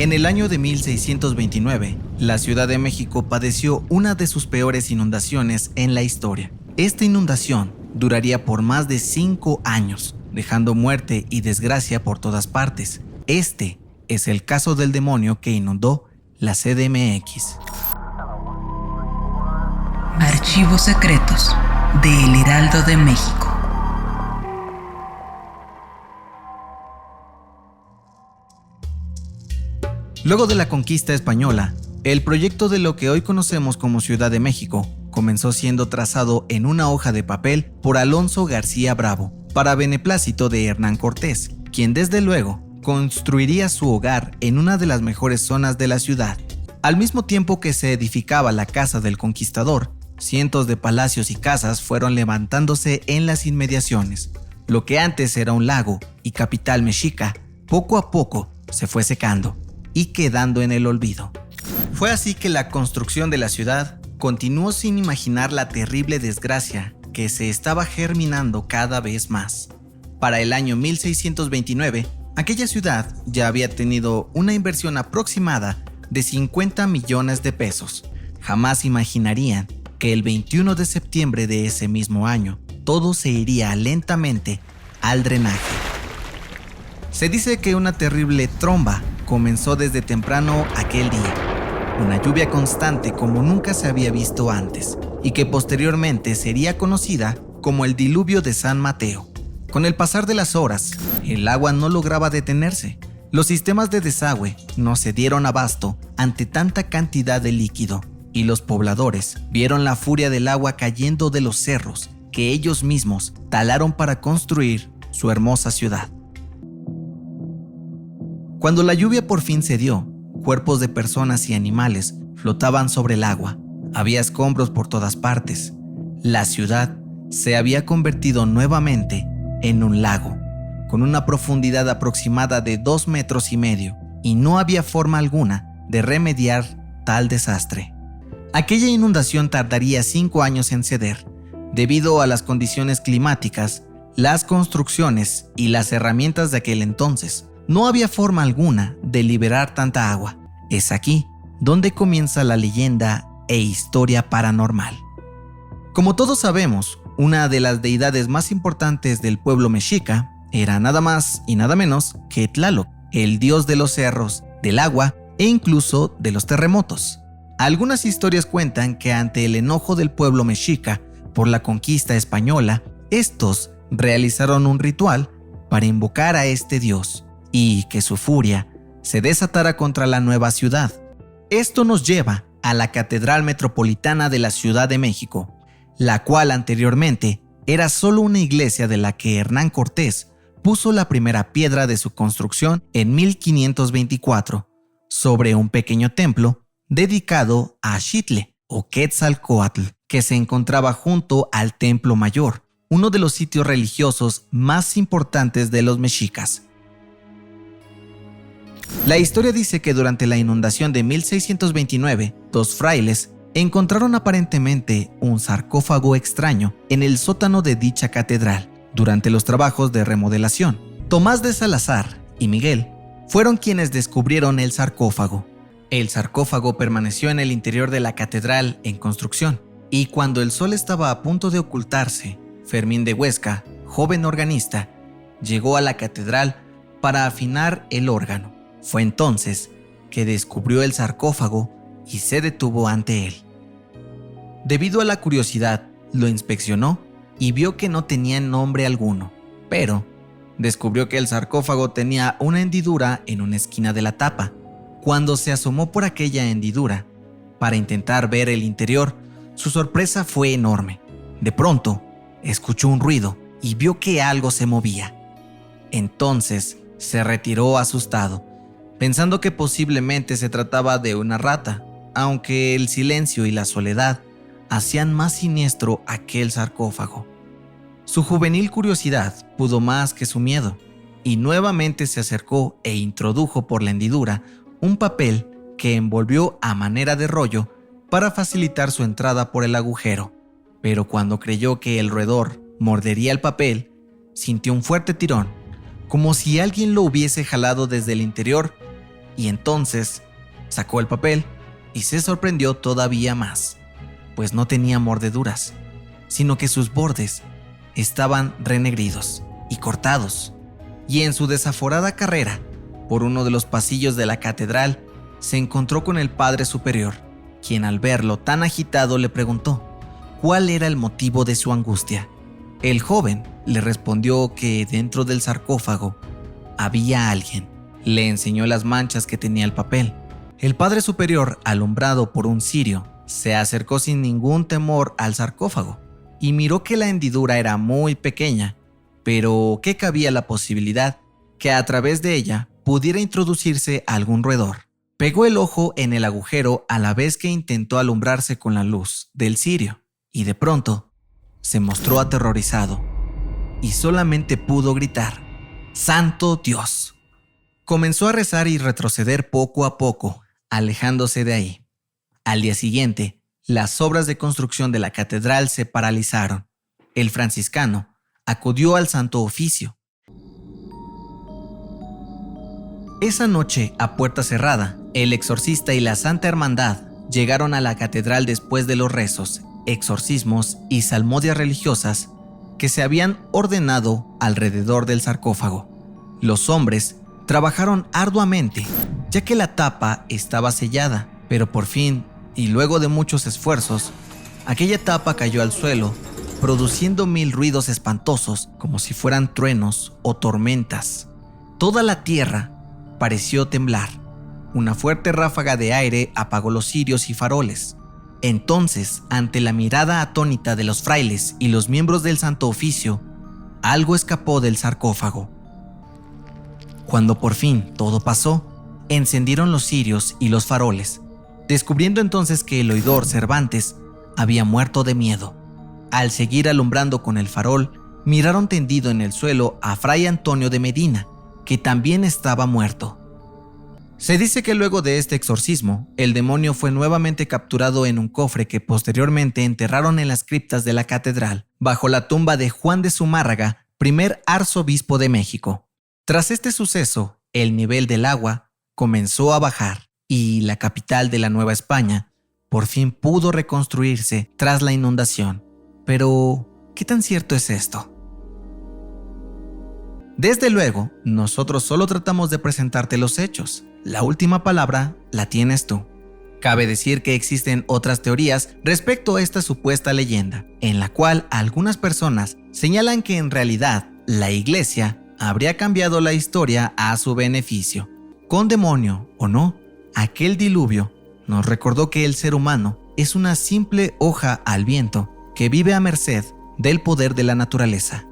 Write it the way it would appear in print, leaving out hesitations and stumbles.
En el año de 1629, la Ciudad de México padeció una de sus peores inundaciones en la historia. Esta inundación duraría por más de 5 años, dejando muerte y desgracia por todas partes. Este es el caso del demonio que inundó la CDMX. Archivos secretos de El Heraldo de México. Luego de la conquista española, el proyecto de lo que hoy conocemos como Ciudad de México comenzó siendo trazado en una hoja de papel por Alonso García Bravo, para beneplácito de Hernán Cortés, quien desde luego construiría su hogar en una de las mejores zonas de la ciudad. Al mismo tiempo que se edificaba la casa del conquistador, cientos de palacios y casas fueron levantándose en las inmediaciones. Lo que antes era un lago y capital mexica, poco a poco se fue secando y quedando en el olvido. Fue así que la construcción de la ciudad continuó sin imaginar la terrible desgracia que se estaba germinando cada vez más. Para el año 1629, aquella ciudad ya había tenido una inversión aproximada de 50 millones de pesos. Jamás imaginarían que el 21 de septiembre de ese mismo año, todo se iría lentamente al drenaje. Se dice que una terrible tromba comenzó desde temprano aquel día, una lluvia constante como nunca se había visto antes, y que posteriormente sería conocida como el diluvio de San Mateo. Con el pasar de las horas, el agua no lograba detenerse. Los sistemas de desagüe no se dieron abasto ante tanta cantidad de líquido, y los pobladores vieron la furia del agua cayendo de los cerros que ellos mismos talaron para construir su hermosa ciudad. Cuando la lluvia por fin cedió, cuerpos de personas y animales flotaban sobre el agua. Había escombros por todas partes. La ciudad se había convertido nuevamente en un lago, con una profundidad aproximada de 2,5 metros, y no había forma alguna de remediar tal desastre. Aquella inundación tardaría 5 años en ceder, debido a las condiciones climáticas, las construcciones y las herramientas de aquel entonces. No había forma alguna de liberar tanta agua. Es aquí donde comienza la leyenda e historia paranormal. Como todos sabemos, una de las deidades más importantes del pueblo mexica era nada más y nada menos que Tlaloc, el dios de los cerros, del agua e incluso de los terremotos. Algunas historias cuentan que ante el enojo del pueblo mexica por la conquista española, estos realizaron un ritual para invocar a este dios y que su furia se desatara contra la nueva ciudad. Esto nos lleva a la Catedral Metropolitana de la Ciudad de México, la cual anteriormente era solo una iglesia de la que Hernán Cortés puso la primera piedra de su construcción en 1524, sobre un pequeño templo dedicado a Xitle o Quetzalcóatl, que se encontraba junto al Templo Mayor, uno de los sitios religiosos más importantes de los mexicas. La historia dice que durante la inundación de 1629, 2 frailes encontraron aparentemente un sarcófago extraño en el sótano de dicha catedral durante los trabajos de remodelación. Tomás de Salazar y Miguel fueron quienes descubrieron el sarcófago. El sarcófago permaneció en el interior de la catedral en construcción, y cuando el sol estaba a punto de ocultarse, Fermín de Huesca, joven organista, llegó a la catedral para afinar el órgano. Fue entonces que descubrió el sarcófago y se detuvo ante él. Debido a la curiosidad, lo inspeccionó y vio que no tenía nombre alguno, pero descubrió que el sarcófago tenía una hendidura en una esquina de la tapa. Cuando se asomó por aquella hendidura para intentar ver el interior, su sorpresa fue enorme. De pronto, escuchó un ruido y vio que algo se movía. Entonces, se retiró asustado, pensando que posiblemente se trataba de una rata, aunque el silencio y la soledad hacían más siniestro aquel sarcófago. Su juvenil curiosidad pudo más que su miedo, y nuevamente se acercó e introdujo por la hendidura un papel que envolvió a manera de rollo para facilitar su entrada por el agujero. Pero cuando creyó que el roedor mordería el papel, sintió un fuerte tirón, como si alguien lo hubiese jalado desde el interior, y entonces sacó el papel y se sorprendió todavía más, pues no tenía mordeduras, sino que sus bordes estaban renegridos y cortados. Y en su desaforada carrera por uno de los pasillos de la catedral, se encontró con el Padre Superior, quien al verlo tan agitado le preguntó cuál era el motivo de su angustia. El joven le respondió que dentro del sarcófago había alguien. Le enseñó las manchas que tenía el papel. El Padre Superior, alumbrado por un cirio, se acercó sin ningún temor al sarcófago y miró que la hendidura era muy pequeña, pero que cabía la posibilidad que a través de ella pudiera introducirse algún roedor. Pegó el ojo en el agujero a la vez que intentó alumbrarse con la luz del cirio, y de pronto se mostró aterrorizado y solamente pudo gritar: ¡Santo Dios! Comenzó a rezar y retroceder poco a poco, alejándose de ahí. Al día siguiente, las obras de construcción de la catedral se paralizaron. El franciscano acudió al Santo Oficio. Esa noche, a puerta cerrada, el exorcista y la Santa Hermandad llegaron a la catedral después de los rezos, exorcismos y salmodias religiosas que se habían ordenado alrededor del sarcófago. Los hombres trabajaron arduamente, ya que la tapa estaba sellada, pero por fin, y luego de muchos esfuerzos, aquella tapa cayó al suelo, produciendo 1000 ruidos espantosos, como si fueran truenos o tormentas. Toda la tierra pareció temblar. Una fuerte ráfaga de aire apagó los cirios y faroles. Entonces, ante la mirada atónita de los frailes y los miembros del Santo Oficio, algo escapó del sarcófago. Cuando por fin todo pasó, encendieron los cirios y los faroles, descubriendo entonces que el oidor Cervantes había muerto de miedo. Al seguir alumbrando con el farol, miraron tendido en el suelo a Fray Antonio de Medina, que también estaba muerto. Se dice que luego de este exorcismo, el demonio fue nuevamente capturado en un cofre que posteriormente enterraron en las criptas de la catedral, bajo la tumba de Juan de Zumárraga, primer arzobispo de México. Tras este suceso, el nivel del agua comenzó a bajar y la capital de la Nueva España por fin pudo reconstruirse tras la inundación. Pero, ¿qué tan cierto es esto? Desde luego, nosotros solo tratamos de presentarte los hechos. La última palabra la tienes tú. Cabe decir que existen otras teorías respecto a esta supuesta leyenda, en la cual algunas personas señalan que en realidad la Iglesia habría cambiado la historia a su beneficio. Con demonio o no, aquel diluvio nos recordó que el ser humano es una simple hoja al viento que vive a merced del poder de la naturaleza.